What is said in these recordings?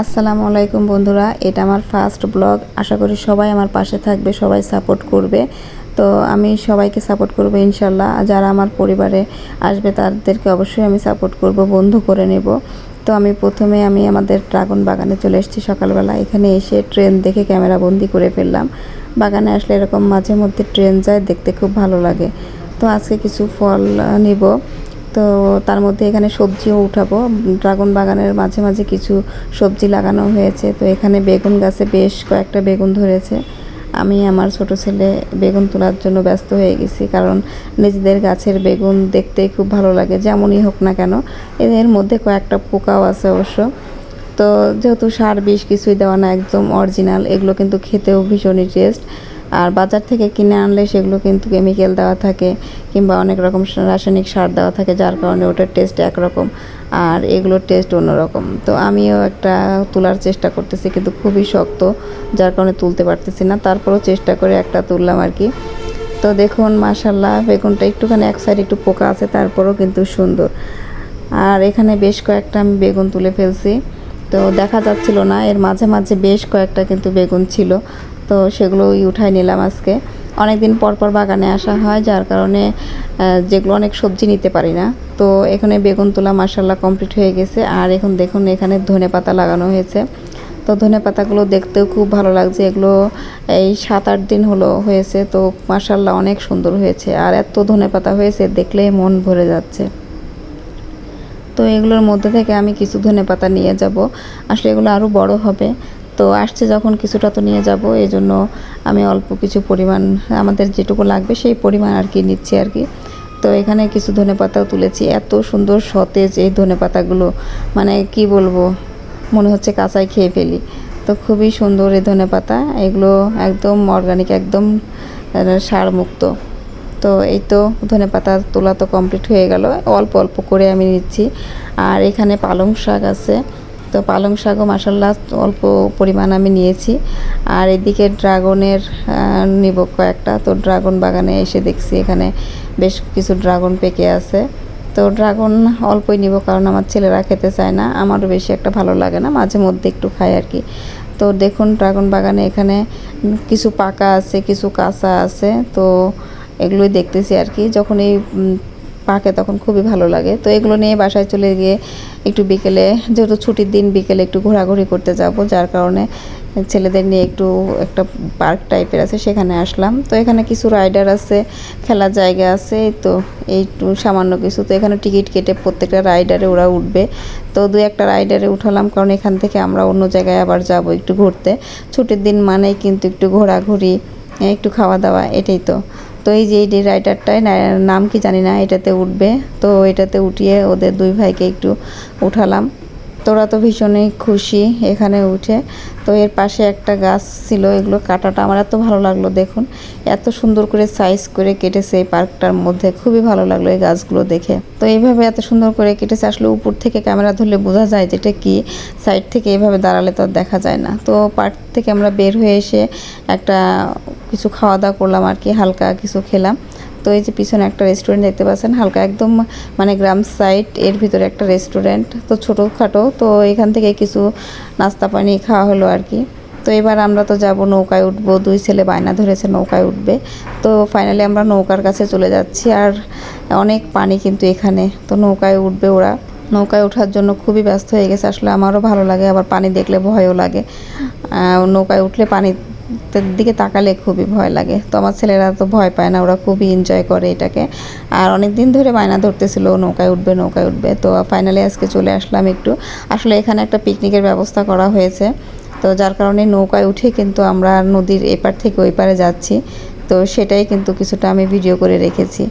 আসসালামু আলাইকুম বন্ধুরা, এটা আমার ফার্স্ট ব্লগ। আশা করি সবাই আমার পাশে থাকবে, সবাই সাপোর্ট করবে। তো আমি সবাইকে সাপোর্ট করব ইনশাল্লাহ। যারা আমার পরিবারে আসবে তাদেরকে অবশ্যই আমি সাপোর্ট করব, বন্ধু করে নেব। তো আমি প্রথমে আমাদের ড্রাগন বাগানে চলে এসেছি সকালবেলা। এখানে এসে ট্রেন দেখে ক্যামেরা বন্দি করে ফেললাম। বাগানে আসলে এরকম মাঝে মধ্যে ট্রেন যায়, দেখতে খুব ভালো লাগে। তো আজকে কিছু ফল নিব। তো তার মধ্যে এখানে সবজিও উঠাবো। ড্রাগন বাগানের মাঝে মাঝে কিছু সবজি লাগানো হয়েছে। তো এখানে বেগুন গাছে বেশ কয়েকটা বেগুন ধরেছে। আমি আমার ছোট ছেলে বেগুন তোলার জন্য ব্যস্ত হয়ে গেছি, কারণ নিজেদের গাছের বেগুন দেখতেই খুব ভালো লাগে, যেমনই হোক না কেন। এর মধ্যে কয়েকটা পোকাও আছে অবশ্য। তো যেহেতু সার বিষ কিছুই দেওয়া না, একদম অরিজিনাল, এগুলো কিন্তু খেতেও ভীষণই টেস্ট। আর বাজার থেকে কিনে আনলে সেগুলো কিন্তু কেমিক্যাল দেওয়া থাকে, কিংবা অনেক রকম রাসায়নিক সার দেওয়া থাকে, যার কারণে ওটার টেস্ট একরকম আর এগুলোর টেস্ট অন্যরকম। তো আমিও একটা তোলার চেষ্টা করতেছি, কিন্তু খুবই শক্ত, যার কারণে তুলতে পারতেছি না। তারপরেও চেষ্টা করে একটা তুললাম আর কি। তো দেখুন মাশাল্লাহ, বেগুনটা একটুখানি এক সাইড একটু পোকা আছে, তারপরেও কিন্তু সুন্দর। আর এখানে বেশ কয়েকটা আমি বেগুন তুলে ফেলছি। তো দেখা যাচ্ছিল না, এর মাঝে মাঝে বেশ কয়েকটা কিন্তু বেগুন ছিল। তো সেগুলোই উঠাই নিলাম আজকে। অনেক দিন পর পর বাগানে আসা হয়, যার কারণে যেগুলো অনেক সবজি নিতে পারি না। তো এখানে বেগুন তোলা মাশাল্লাহ কমপ্লিট হয়ে গেছে। আর এখন দেখুন এখানে ধনেপাতা লাগানো হয়েছে। তো ধনেপাতাগুলো দেখতেও খুব ভালো লাগছে। এগুলো এই 7-8 দিন হলো হয়েছে। তো মাশাল্লাহ অনেক সুন্দর হয়েছে, আর এত ধনেপাতা হয়েছে দেখলেই মন ভরে যাচ্ছে। তো এগুলোর মধ্যে থেকে আমি কিছু ধনেপাতা নিয়ে যাব। আসলে এগুলো আরও বড় হবে। তো আসছে যখন কিছুটা তো নিয়ে যাব, এই জন্য আমি অল্প কিছু পরিমাণ, আমাদের যেটুকু লাগবে সেই পরিমাণ আর কি নিচ্ছি আর কি। তো এখানে কিছু ধনেপাতাও তুলেছি। এত সুন্দর সতেজ এই ধনেপাতাগুলো, মানে কি বলবো, মনে হচ্ছে কাঁচাই খেয়ে ফেলি। তো খুবই সুন্দর এই ধনেপাতা। এগুলো একদম অর্গানিক, একদম সারমুক্ত। তো এই তো ধনেপাতা তোলা তো কমপ্লিট হয়ে গেল। অল্প অল্প করে আমি নিচ্ছি। আর এখানে পালং শাক আছে। তো পালং শাকও মাসাল্লাহ অল্প পরিমাণ আমি নিয়েছি। আর এদিকে ড্রাগনের নিব কয়েকটা। তো ড্রাগন বাগানে এসে দেখছি এখানে বেশ কিছু ড্রাগন পেকে আছে। তো ড্রাগন অল্পই নিব, কারণ আমার ছেলেরা খেতে চায় না, আমারও বেশি একটা ভালো লাগে না, মাঝে মধ্যে একটু খাই আর কি। তো দেখুন ড্রাগন বাগানে এখানে কিছু পাকা আছে, কিছু কাঁচা আছে। তো এগুলোই দেখতেছি আর কি। যখন এই পাকে তখন খুবই ভালো লাগে। তো এগুলো নিয়ে বাসায় চলে গিয়ে একটু বিকেলে, যেহেতু ছুটির দিন, বিকেলে একটু ঘোরাঘুরি করতে যাব, যার কারণে ছেলেদের নিয়ে একটু একটা পার্ক টাইপের আছে, সেখানে আসলাম। তো এখানে কিছু রাইডার আছে, খেলার জায়গা আছে। তো একটু সামান্য কিছু, তো এখানে টিকিট কেটে প্রত্যেকটা রাইডারে ওরা উঠবে। তো 2-1টা রাইডারে উঠালাম, কারণ এখান থেকে আমরা অন্য জায়গায় আবার যাব একটু ঘুরতে। ছুটির দিন মানেই কিন্তু একটু ঘোরাঘুরি, একটু খাওয়া দাওয়া, এটাই তো। তো এই যে এই রাইডারটায়, নাম কি জানি না, এটাতে উঠবে। তো এটাতে উঠিয়ে ওদের 2 ভাইকে একটু উঠালাম। তোরা তো ভীষণই খুশি এখানে উঠে। তো এর পাশে একটা গাছ ছিল, এগুলো কাটাটা আমার এত ভালো লাগলো। দেখুন এত সুন্দর করে সাইজ করে কেটেছে এই পার্কটার মধ্যে, খুবই ভালো লাগলো এই গাছগুলো দেখে। তো এইভাবে এত সুন্দর করে কেটেছে, আসলে উপর থেকে ক্যামেরা ধরলে বোঝা যায় যেটা কি, সাইড থেকে এইভাবে দাঁড়ালে তো দেখা যায় না। তো পার্ক থেকে আমরা বের হয়ে এসে একটা কিছু খাওয়া দাওয়া করলাম আর কি, হালকা কিছু খেলাম। তো এই যে পিছনে একটা রেস্টুরেন্ট দেখতে পাচ্ছেন, হালকা একদম মানে গ্রাম সাইড, এর ভিতরে একটা রেস্টুরেন্ট। তো ছোটোখাটো, তো এখান থেকে কিছু নাস্তা পানি খাওয়া হলো আর কি। তো এবার আমরা তো যাব, নৌকায় উঠবো। 2 ছেলে বায়না ধরেছে নৌকায় উঠবে। তো ফাইনালি আমরা নৌকার কাছে চলে যাচ্ছি। আর অনেক পানি কিন্তু এখানে, তো নৌকায় উঠবে ওরা। নৌকায় ওঠার জন্য খুবই ব্যস্ত হয়ে গেছে। আসলে আমারও ভালো লাগে, আবার পানি দেখলে ভয়ও লাগে। নৌকায় উঠলে পানি দিকে তাকালে খুবই ভয় লাগে। তো আমার ছেলেরা তো ভয় পায় না, ওরা খুবই এনজয় করে এটাকে। আর অনেক দিন ধরে বায়না ধরতেছিল নৌকায় উঠবে, নৌকায় উঠবে। তো ফাইনালি আজকে চলে আসলাম একটু। আসলে এখানে একটা পিকনিকের ব্যবস্থা করা হয়েছে। তো যার কারণে নৌকায় উঠে কিন্তু আমরা নদীর এপার থেকে ওই পারে যাচ্ছি। তো সেটাই কিন্তু কিছুটা আমি ভিডিও করে রেখেছি।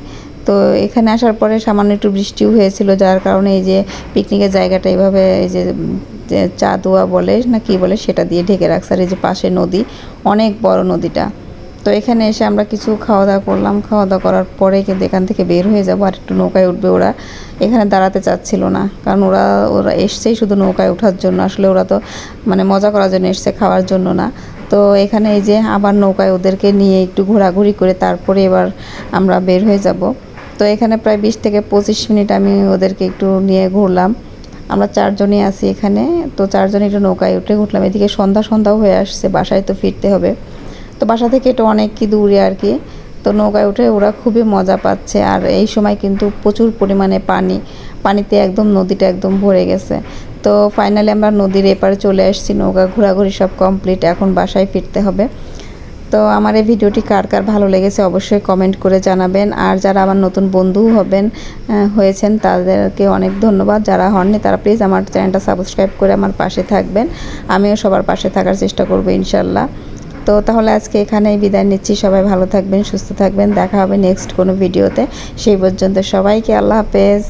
তো এখানে আসার পরে সামান্য একটু বৃষ্টিও হয়েছিল, যার কারণে এই যে পিকনিকের জায়গাটা এইভাবে এই যে চাঁদোয়া বলে না কি বলে, সেটা দিয়ে ঢেকে রাখছে। আর এই যে পাশে নদী, অনেক বড় নদীটা। তো এখানে এসে আমরা কিছু খাওয়া দাওয়া করলাম। খাওয়া দাওয়া করার পরে কিন্তু এখান থেকে বের হয়ে যাবো, আর একটু নৌকায় উঠবে ওরা। এখানে দাঁড়াতে চাচ্ছিল না, কারণ ওরা এসছেই শুধু নৌকায় ওঠার জন্য। আসলে ওরা তো মানে মজা করার জন্য এসছে, খাওয়ার জন্য না। তো এখানে এই যে আবার নৌকায় ওদেরকে নিয়ে একটু ঘোরাঘুরি করে তারপরে এবার আমরা বের হয়ে যাব। তো এখানে প্রায় 20 থেকে 25 মিনিট আমি ওদেরকে একটু নিয়ে ঘুরলাম। আমরা 4 জনই আছি এখানে। তো 4 জন একটা নৌকায় উঠলাম। এদিকে সন্ধ্যাও হয়ে আসছে, বাসায় তো ফিরতে হবে। তো বাসা থেকে এটা অনেক কি দূরে আর কি। তো নৌকায় উঠে ওরা খুবই মজা পাচ্ছে। আর এই সময় কিন্তু প্রচুর পরিমাণে পানিতে একদম নদীটা একদম ভরে গেছে। তো ফাইনালি আমরা নদীর এপারে চলে আসছি, নৌকা ঘোরাঘুরি সব কমপ্লিট, এখন বাসায় ফিরতে হবে। তো আমার এই ভিডিওটি কার কার ভালো লেগেছে অবশ্যই কমেন্ট করে জানাবেন। আর যারা আমার নতুন বন্ধু হয়েছেন তাদেরকে অনেক ধন্যবাদ। যারা হননি তারা প্লিজ আমার চ্যানেলটা সাবস্ক্রাইব করে আমার পাশে থাকবেন। আমিও সবার পাশে থাকার চেষ্টা করব ইনশাল্লাহ। তো তাহলে আজকে এখানেই বিদায় নিচ্ছি। সবাই ভালো থাকবেন, সুস্থ থাকবেন। দেখা হবে নেক্সট কোনো ভিডিওতে। সেই পর্যন্ত সবাইকে আল্লাহ হাফেজ।